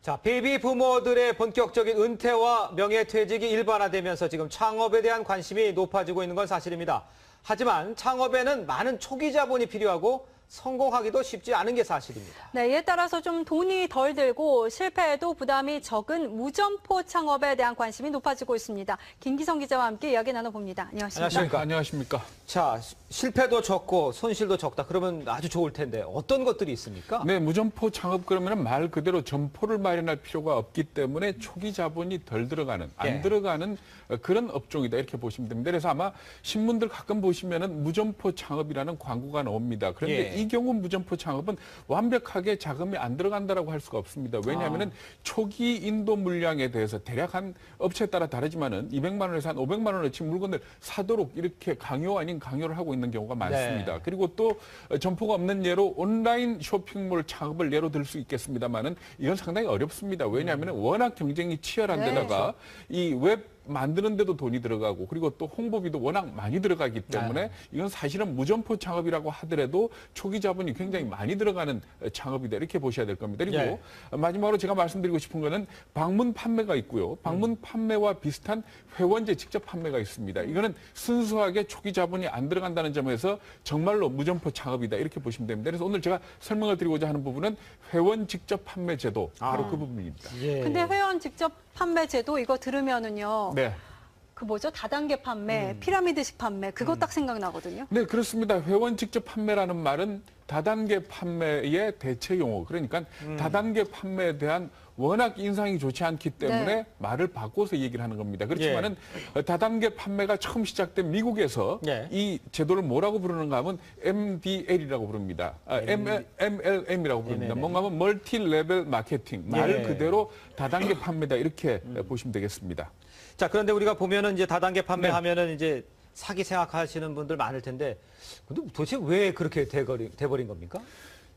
자, 베이비 부모들의 본격적인 은퇴와 명예퇴직이 일반화되면서 지금 창업에 대한 관심이 높아지고 있는 건 사실입니다. 하지만 창업에는 많은 초기 자본이 필요하고 성공하기도 쉽지 않은 게 사실입니다. 네, 이에 따라서 좀 돈이 덜 들고 실패해도 부담이 적은 무점포 창업에 대한 관심이 높아지고 있습니다. 김기성 기자와 함께 이야기 나눠봅니다. 안녕하십니까? 안녕하십니까? 자, 실패도 적고 손실도 적다. 그러면 아주 좋을 텐데 어떤 것들이 있습니까? 네, 무점포 창업 그러면 말 그대로 점포를 마련할 필요가 없기 때문에 초기 자본이 덜 들어가는, 안 들어가는 그런 업종이다 이렇게 보시면 됩니다. 그래서 아마 신문들 가끔 보시면은 무점포 창업이라는 광고가 나옵니다. 그런데 이 경우 무점포 창업은 완벽하게 자금이 안 들어간다라고 할 수가 없습니다. 왜냐하면은 초기 인도 물량에 대해서 대략 한 업체에 따라 다르지만은 200만 원에서 한 500만 원어치 물건을 사도록 이렇게 강요 아닌 강요를 하고 있는 경우가 많습니다. 그리고 또 점포가 없는 예로 온라인 쇼핑몰 창업을 예로 들 수 있겠습니다만은 이건 상당히 어렵습니다. 왜냐하면 워낙 경쟁이 치열한 데다가 이 웹 만드는 데도 돈이 들어가고 그리고 또 홍보비도 워낙 많이 들어가기 때문에 이건 사실은 무점포 창업이라고 하더라도 초기 자본이 굉장히 많이 들어가는 창업이다 이렇게 보셔야 될 겁니다. 그리고 마지막으로 제가 말씀드리고 싶은 거는 방문 판매가 있고요. 방문 판매와 비슷한 회원제 직접 판매가 있습니다. 이거는 순수하게 초기 자본이 안 들어간다는 점에서 정말로 무점포 창업이다 이렇게 보시면 됩니다. 그래서 오늘 제가 설명을 드리고자 하는 부분은 회원 직접 판매 제도 바로 그 부분입니다. 근데 회원 직접 판매 제도 이거 들으면은요. 네. 그 뭐죠? 다단계 판매, 피라미드식 판매, 그거 딱 생각나거든요. 네, 그렇습니다. 회원 직접 판매라는 말은 다단계 판매의 대체 용어. 그러니까 다단계 판매에 대한 워낙 인상이 좋지 않기 때문에 말을 바꿔서 얘기를 하는 겁니다. 그렇지만은 다단계 판매가 처음 시작된 미국에서 이 제도를 뭐라고 부르는가 하면 MDL이라고 부릅니다. MLM이라고 부릅니다. 뭔가 하면 멀티 레벨 마케팅. 말 그대로 다단계 판매다 이렇게 보시면 되겠습니다. 자, 그런데 우리가 보면은 이제 다단계 판매하면은 이제 사기 생각하시는 분들 많을 텐데, 근데 도대체 왜 그렇게 돼버린 겁니까?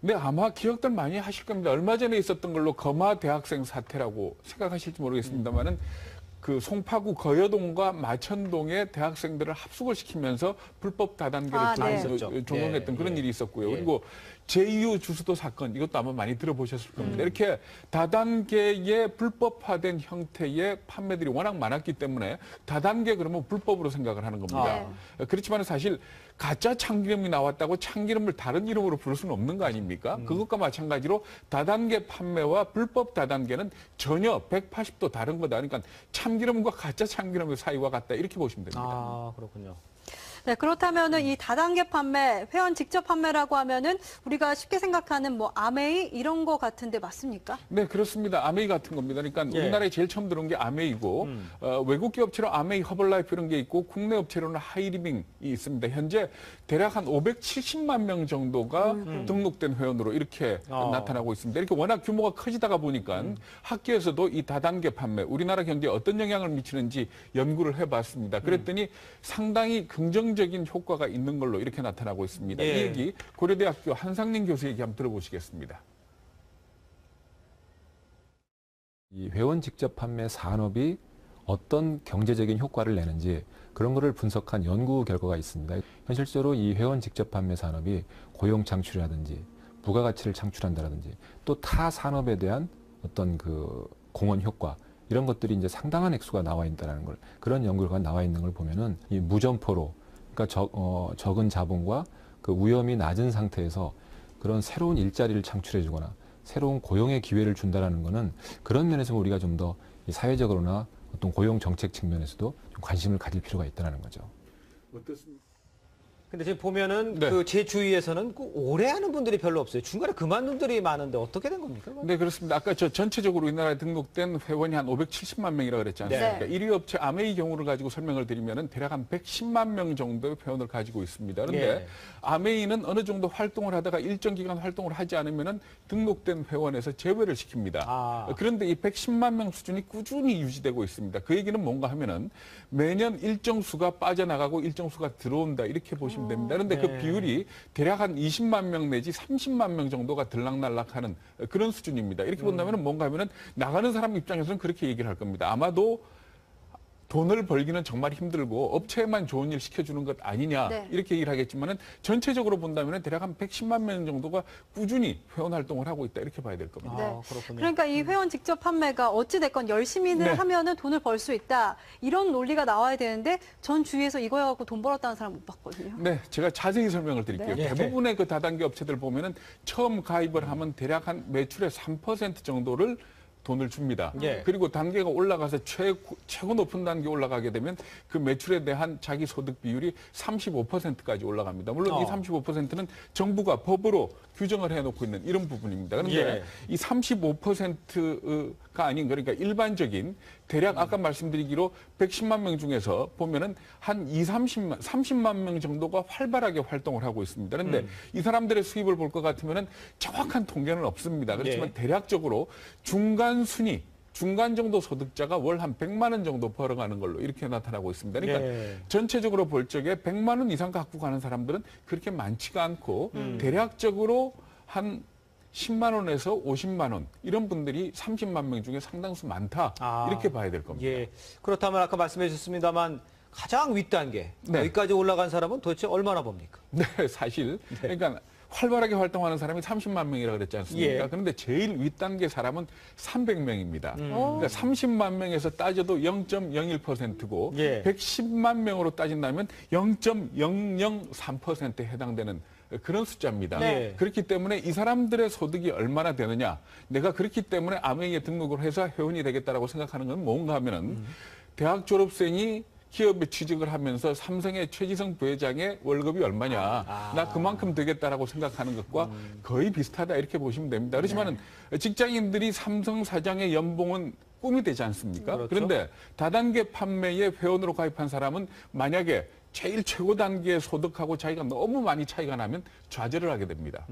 네, 아마 기억들 많이 하실 겁니다. 얼마 전에 있었던 걸로 거마 대학생 사태라고 생각하실지 모르겠습니다만은 그 송파구 거여동과 마천동의 대학생들을 합숙을 시키면서 불법 다단계를 종용했던 그런 일이 있었고요. 그리고 JU 주수도 사건 이것도 아마 많이 들어보셨을 겁니다. 이렇게 다단계의 불법화된 형태의 판매들이 워낙 많았기 때문에 다단계 그러면 불법으로 생각을 하는 겁니다. 그렇지만 사실 가짜 참기름이 나왔다고 참기름을 다른 이름으로 부를 수는 없는 거 아닙니까? 그것과 마찬가지로 다단계 판매와 불법 다단계는 전혀 180도 다른 거다. 그러니까 참기름과 가짜 참기름의 사이와 같다. 이렇게 보시면 됩니다. 아, 그렇군요. 네, 그렇다면은 이 다단계 판매, 회원 직접 판매라고 하면은 우리가 쉽게 생각하는 뭐 아메이 이런 거 같은데 맞습니까? 네, 그렇습니다. 아메이 같은 겁니다. 그러니까 우리나라에 제일 처음 들어온 게 아메이고 외국계 업체로 아메이 허벌라이프 이런 게 있고 국내 업체로는 하이리빙이 있습니다. 현재 대략 한 570만 명 정도가 등록된 회원으로 이렇게 나타나고 있습니다. 이렇게 워낙 규모가 커지다가 보니까 학계에서도 이 다단계 판매, 우리나라 경제에 어떤 영향을 미치는지 연구를 해봤습니다. 그랬더니 상당히 긍정적인 효과가 있는 걸로 이렇게 나타나고 있습니다. 이 얘기 고려대학교 한상민 교수 얘기 한번 들어보시겠습니다. 이 회원 직접 판매 산업이 어떤 경제적인 효과를 내는지 그런 거를 분석한 연구 결과가 있습니다. 현실적으로 이 회원 직접 판매 산업이 고용 창출이라든지 부가가치를 창출한다라든지 또 타 산업에 대한 어떤 그 공헌 효과 이런 것들이 이제 상당한 액수가 나와 있다는 걸 그런 연구가 나와 있는 걸 보면은 이 무점포로 그러니까 적은 자본과 그 위험이 낮은 상태에서 그런 새로운 일자리를 창출해주거나 새로운 고용의 기회를 준다라는 거는 그런 면에서 우리가 좀 더 사회적으로나 어떤 고용 정책 측면에서도 좀 관심을 가질 필요가 있다는 거죠. 어떻습니까? 근데 지금 보면은 그 제 주위에서는 그 오래 하는 분들이 별로 없어요. 중간에 그만둔 분들이 많은데 어떻게 된 겁니까? 네, 그렇습니다. 아까 저 전체적으로 우리나라에 등록된 회원이 한 570만 명이라고 그랬지 않습니까? 1위 업체 아메이 경우를 가지고 설명을 드리면은 대략 한 110만 명 정도의 회원을 가지고 있습니다. 그런데 아메이는 어느 정도 활동을 하다가 일정 기간 활동을 하지 않으면은 등록된 회원에서 제외를 시킵니다. 그런데 이 110만 명 수준이 꾸준히 유지되고 있습니다. 그 얘기는 뭔가 하면은 매년 일정 수가 빠져나가고 일정 수가 들어온다 이렇게 보시면 됩니다. 그런데 그 비율이 대략 한 20만 명 내지 30만 명 정도가 들락날락하는 그런 수준입니다. 이렇게 본다면 뭔가 하면은 나가는 사람 입장에서는 그렇게 얘기를 할 겁니다. 아마도 돈을 벌기는 정말 힘들고 업체에만 좋은 일 시켜주는 것 아니냐 네. 이렇게 얘기를 하겠지만은 전체적으로 본다면 대략 한 110만 명 정도가 꾸준히 회원 활동을 하고 있다 이렇게 봐야 될 겁니다. 네. 그렇군요. 그러니까 이 회원 직접 판매가 어찌 됐건 열심히는 네. 하면은 돈을 벌 수 있다. 이런 논리가 나와야 되는데 전 주위에서 이거 해갖고 돈 벌었다는 사람 못 봤거든요. 네, 제가 자세히 설명을 드릴게요. 네. 대부분의 그 다단계 업체들 보면은 처음 가입을 하면 대략 한 매출의 3% 정도를 돈을 줍니다. 예. 그리고 단계가 올라가서 최고 높은 단계 올라가게 되면 그 매출에 대한 자기 소득 비율이 35%까지 올라갑니다. 물론 이 35%는 정부가 법으로 규정을 해놓고 있는 이런 부분입니다. 그런데 예. 이 35%가 아닌 그러니까 일반적인 대략 아까 말씀드리기로 110만 명 중에서 보면은 한 30만 명 정도가 활발하게 활동을 하고 있습니다. 그런데 이 사람들의 수입을 볼 것 같으면은 정확한 통계는 없습니다. 그렇지만 예. 대략적으로 중간 정도 소득자가 월 한 100만 원 정도 벌어가는 걸로 이렇게 나타나고 있습니다. 그러니까 예. 전체적으로 볼 적에 100만 원 이상 갖고 가는 사람들은 그렇게 많지가 않고 대략적으로 한 10만 원에서 50만 원 이런 분들이 30만 명 중에 상당수 많다 이렇게 봐야 될 겁니다. 예. 그렇다면 아까 말씀해 주셨습니다만 가장 윗단계 네. 여기까지 올라간 사람은 도대체 얼마나 봅니까? 네, 사실 그러니까 활발하게 활동하는 사람이 30만 명이라고 그랬지 않습니까? 예. 그런데 제일 윗단계 사람은 300명입니다. 오. 그러니까 30만 명에서 따져도 0.01%고 예. 110만 명으로 따진다면 0.003%에 해당되는 그런 숫자입니다. 네. 그렇기 때문에 이 사람들의 소득이 얼마나 되느냐. 내가 그렇기 때문에 아메이에 등록을 해서 회원이 되겠다라고 생각하는 건 뭔가 하면은 대학 졸업생이 기업에 취직을 하면서 삼성의 최지성 부회장의 월급이 얼마냐. 나 그만큼 되겠다라고 생각하는 것과 거의 비슷하다 이렇게 보시면 됩니다. 그렇지만은 직장인들이 삼성 사장의 연봉은 꿈이 되지 않습니까? 그렇죠. 그런데 다단계 판매에 회원으로 가입한 사람은 만약에 제일 최고 단계의 소득하고 자기가 너무 많이 차이가 나면 좌절을 하게 됩니다.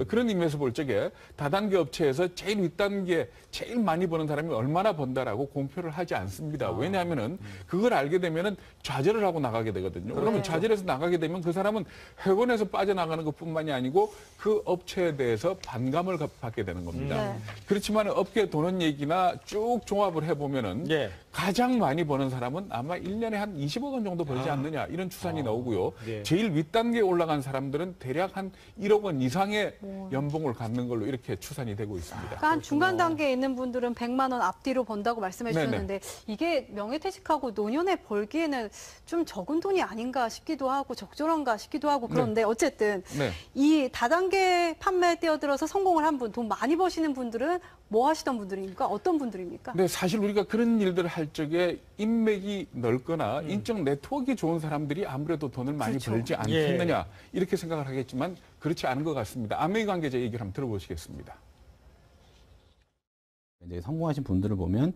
그런 의미에서 볼 적에 다단계 업체에서 제일 윗단계 제일 많이 버는 사람이 얼마나 번다라고 공표를 하지 않습니다. 왜냐하면은 그걸 알게 되면은 좌절을 하고 나가게 되거든요. 그러면 좌절해서 나가게 되면 그 사람은 회원에서 빠져나가는 것뿐만이 아니고 그 업체에 대해서 반감을 받게 되는 겁니다. 네. 그렇지만 업계 도는 얘기나 쭉 종합을 해보면은 예. 가장 많이 버는 사람은 아마 1년에 한 20억 원 정도 벌지 않느냐 이런 추산이 나오고요. 네. 제일 윗단계에 올라간 사람들은 대략 한 1억 원 이상의 연봉을 갖는 걸로 이렇게 추산이 되고 있습니다. 그러니까 한 중간 단계에 있는 분들은 100만 원 앞뒤로 번다고 말씀해 네네. 주셨는데 이게 명예퇴직하고 노년에 벌기에는 좀 적은 돈이 아닌가 싶기도 하고 적절한가 싶기도 하고 그런데 어쨌든 네. 이 다단계 판매에 뛰어들어서 성공을 한 분, 돈 많이 버시는 분들은 뭐 하시던 분들입니까? 어떤 분들입니까? 네, 사실 우리가 그런 일들을 할 적에 인맥이 넓거나 인적 네트워크가 좋은 사람들이 아무래도 돈을 많이 그렇죠. 벌지 않겠느냐 이렇게 생각을 하겠지만 그렇지 않은 것 같습니다. 아메이 관계자 얘기를 한번 들어보시겠습니다. 이제 성공하신 분들을 보면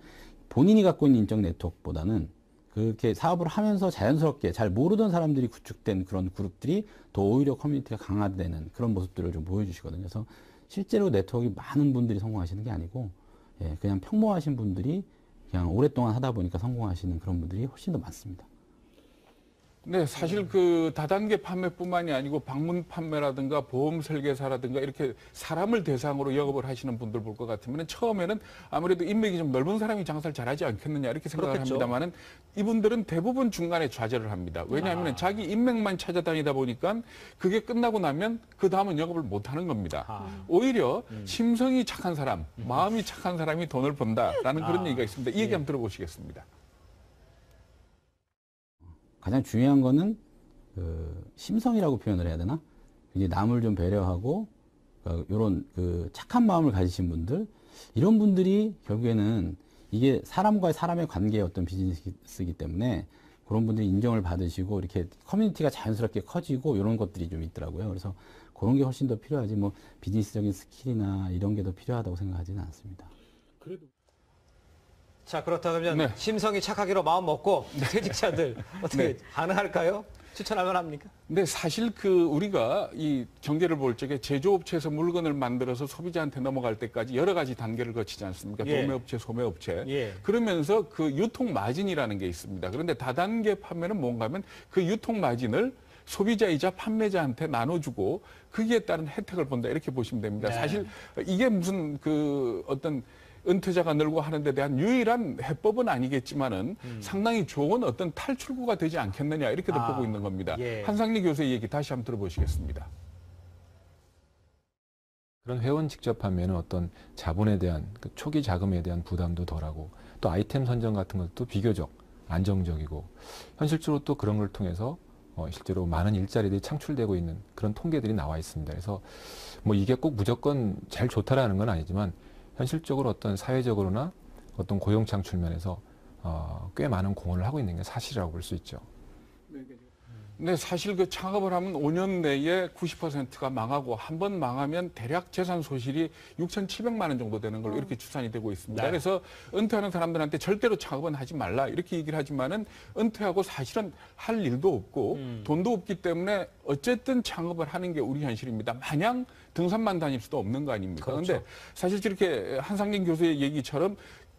본인이 갖고 있는 인적 네트워크보다는 그렇게 사업을 하면서 자연스럽게 잘 모르던 사람들이 구축된 그런 그룹들이 더 오히려 커뮤니티가 강화되는 그런 모습들을 좀 보여주시거든요. 그래서 실제로 네트워크가 많은 분들이 성공하시는 게 아니고 그냥 평범하신 분들이 그냥 오랫동안 하다 보니까 성공하시는 그런 분들이 훨씬 더 많습니다. 네, 사실 그 다단계 판매뿐만이 아니고 방문 판매라든가 보험 설계사라든가 이렇게 사람을 대상으로 영업을 하시는 분들 볼 것 같으면 처음에는 아무래도 인맥이 좀 넓은 사람이 장사를 잘하지 않겠느냐 이렇게 생각을 그렇겠죠. 합니다만은 이분들은 대부분 중간에 좌절을 합니다. 왜냐하면 자기 인맥만 찾아다니다 보니까 그게 끝나고 나면 그 다음은 영업을 못 하는 겁니다. 오히려 심성이 착한 사람, 마음이 착한 사람이 돈을 번다라는 그런 얘기가 있습니다. 이 얘기 한번 들어보시겠습니다. 가장 중요한 거는 심성이라고 표현을 해야 되나? 이제 남을 좀 배려하고 이런 착한 마음을 가지신 분들 이런 분들이 결국에는 이게 사람과의 사람의 관계의 어떤 비즈니스이기 때문에 그런 분들이 인정을 받으시고 이렇게 커뮤니티가 자연스럽게 커지고 이런 것들이 좀 있더라고요. 그래서 그런 게 훨씬 더 필요하지 뭐 비즈니스적인 스킬이나 이런 게 더 필요하다고 생각하지는 않습니다. 자, 그렇다면 네. 심성이 착하기로 마음 먹고 퇴직자들 어떻게 가능할까요? 추천할 만합니까? 근데 사실 우리가 이 경제를 볼 적에 제조업체에서 물건을 만들어서 소비자한테 넘어갈 때까지 여러 가지 단계를 거치지 않습니까? 예. 도매업체, 소매업체. 예. 그러면서 그 유통 마진이라는 게 있습니다. 그런데 다단계 판매는 뭔가 하면 그 유통 마진을 소비자이자 판매자한테 나눠주고 거기에 따른 혜택을 본다 이렇게 보시면 됩니다. 네. 사실 이게 무슨 어떤 은퇴자가 늘고 하는 데 대한 유일한 해법은 아니겠지만은 상당히 좋은 어떤 탈출구가 되지 않겠느냐 이렇게도 보고 있는 겁니다. 예. 한상리 교수의 얘기 다시 한번 들어보시겠습니다. 그런 회원 직접 판매는 어떤 자본에 대한 그 초기 자금에 대한 부담도 덜하고 또 아이템 선정 같은 것도 비교적 안정적이고 현실적으로 또 그런 걸 통해서 실제로 많은 일자리들이 창출되고 있는 그런 통계들이 나와 있습니다. 그래서 뭐 이게 꼭 무조건 제일 좋다라는 건 아니지만 현실적으로 어떤 사회적으로나 어떤 고용 창출 면에서 꽤 많은 공헌을 하고 있는 게 사실이라고 볼 수 있죠. 네, 사실 그 창업을 하면 5년 내에 90%가 망하고 한 번 망하면 대략 재산 소실이 6,700만 원 정도 되는 걸로 이렇게 추산이 되고 있습니다. 네. 그래서 은퇴하는 사람들한테 절대로 창업은 하지 말라 이렇게 얘기를 하지만은 은퇴하고 사실은 할 일도 없고 돈도 없기 때문에 어쨌든 창업을 하는 게 우리 현실입니다. 마냥 등산만 다닐 수도 없는 거 아닙니까? 그런데 그렇죠. 사실 저렇게 한상진 교수의 얘기처럼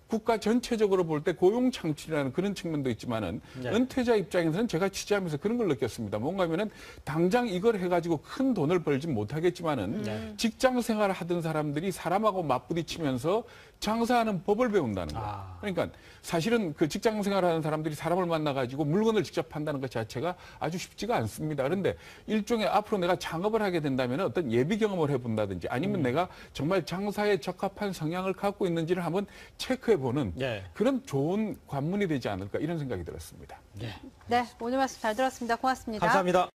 국가 전체적으로 볼 때 고용 창출이라는 그런 측면도 있지만은 네. 은퇴자 입장에서는 제가 취재하면서 그런 걸 느꼈습니다. 뭔가 하면은 당장 이걸 해가지고 큰 돈을 벌진 못하겠지만은 네. 직장 생활을 하던 사람들이 사람하고 맞부딪히면서 장사하는 법을 배운다는 거예요. 그러니까 사실은 그 직장 생활하는 사람들이 사람을 만나가지고 물건을 직접 판다는 것 자체가 아주 쉽지가 않습니다. 그런데 일종의 앞으로 내가 창업을 하게 된다면 어떤 예비 경험을 해본다든지 아니면 내가 정말 장사에 적합한 성향을 갖고 있는지를 한번 체크해보는 네. 그런 좋은 관문이 되지 않을까 이런 생각이 들었습니다. 네, 오늘 말씀 잘 들었습니다. 고맙습니다. 감사합니다.